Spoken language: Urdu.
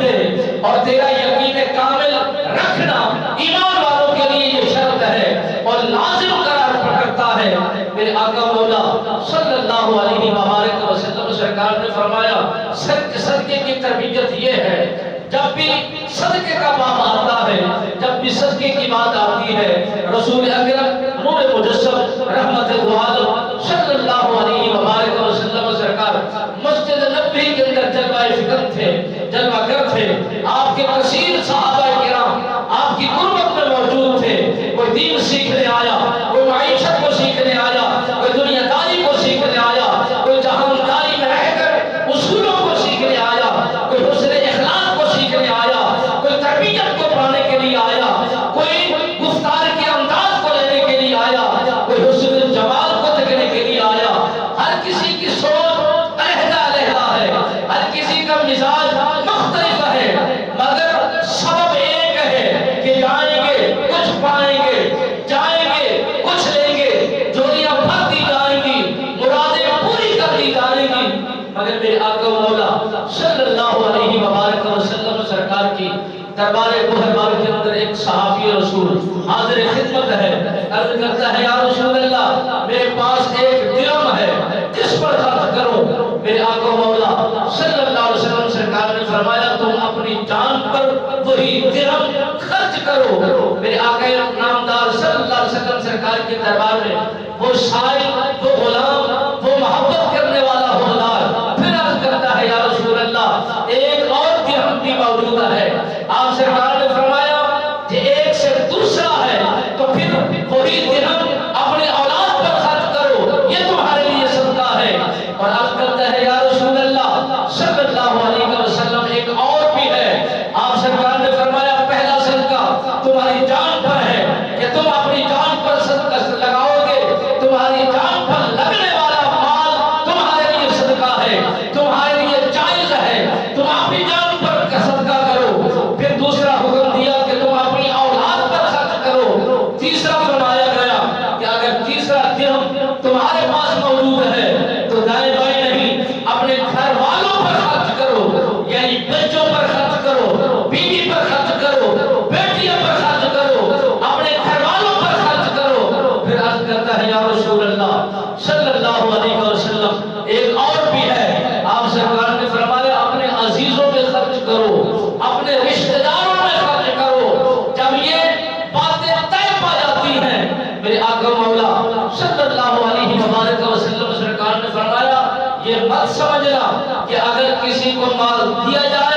دے اور تیرا یقین کامل رکھنا ایمان والوں کے لیے یہ شرط ہے اور لازم قرار کرتا ہے۔ میرے آقا مولا صلی اللہ علیہ وسلم سرکار نے فرمایا صدقے کی تربیت یہ ہے، جب بھی صدقے کا باب آتا ہے، جب بھی صدقے کی بات آتی ہے، رسول اکرم نور مجسم رحمت دو عالم صلی اللہ علیہ وسلم سرکار مسجد نبوی کے اندر جلوہ فکر تھے، جلوہ گر تھے۔ آپ کے کثیر صحابہ کرام آپ کی قربت میں موجود تھے۔ کوئی دین سیکھنے آیا، کوئی معیشت کو سیکھنے آیا، کوئی دنیا داری کو سیکھنے آیا، کوئی جہانداری میں رہ کر اصولوں کو سیکھنے آیا، کوئی حسن اخلاق کو سیکھنے آیا، کوئی تربیت کو پانے کے لیے آیا، کوئی گفتار کے انداز کو لینے کے لیے آیا، کوئی حسن جمال کو دیکھنے کے لیے آیا۔ ہر کسی کی سوچ علیحدہ علیحدہ ہے، ہر کسی کا مزاج مختلف ہے، مگر سبب ایک ہے کہ جائیں گے کچھ پائیں گے، جائیں گے کچھ لیں گے، جوڑیاں بھر دی جائیں گی، مرادیں پوری کر دی جائیں گی۔ مگر میرے آقا مولا صلی اللہ علیہ وسلم سرکار کی دربار مہربان کے اندر ایک صحابی رسول حاضر خدمت ہے، عرض کرتا ہے یا رسول اللہ میرے پاس ایک درہم ہے، کس پر خرچ کرو؟ میرے آقا مولا صلی اللہ علیہ وسلم سرکار نے فرمایا تم اپنی جان پر وہی درہم خرچ کرو۔ میرے آقا نامدار صلی اللہ علیہ وسلم سرکار کے دربار میں وہ سائل، وہ غلام، وہ محبت کرنے والا حوالدار پھر عرض کرتا ہے یا رسول اللہ ایک اور درہم بھی موجود ہے۔ آپ سرکار نے فرمایا کہ ایک سے دوسرا ہے تو پھر وہی درہم اپنے اولاد پر خرچ کرو، یہ تمہارے لیے صدقہ ہے۔ اور عرض کرتا ہے یا رسول اللہ صلی اللہ علیہ وسلم ایک اور بھی ہے۔ آپ سرکار نے فرمایا پہلا صدقہ تمہاری جان پر ہے کہ تم اپنی جان پر صدقہ لگاؤ گے، تمہاری جان پر لگنے والا مال تمہارے لیے صدقہ ہے، تمہارے لیے جائز ہے، تم اپنی جان پر صدقہ کرو۔ پھر دوسرا حکم دیا کہ تم اپنی اولاد پر خرچ کرو۔ تیسرا فرمایا گیا کہ اگر تیسرا درہم تمہارے پاس موجود ہے تو دائیں بائیں نہیں، اپنے گھر والوں پر خرچ کرو، یعنی بچوں پر خرچ کرو، بیوی پر خرچ کرو، بیٹیوں پر خرچ کرو، اپنے گھر والوں پر خرچ کرو۔ پھر عرض کرتا ہے یا رسول اللہ صلی اللہ علیہ وسلم ایک اور بھی ہے۔ آپ سرکار نے فرمایا اپنے عزیزوں پہ خرچ کرو، اپنے رشتہ داروں میں خرچ کرو۔ جب یہ باتیں طے پا جاتی ہیں میرے آقا مولا صلی اللہ علیہ وسلم سرکار نے فرمایا یہ مت سمجھنا کہ اگر کسی کو مال دیا جائے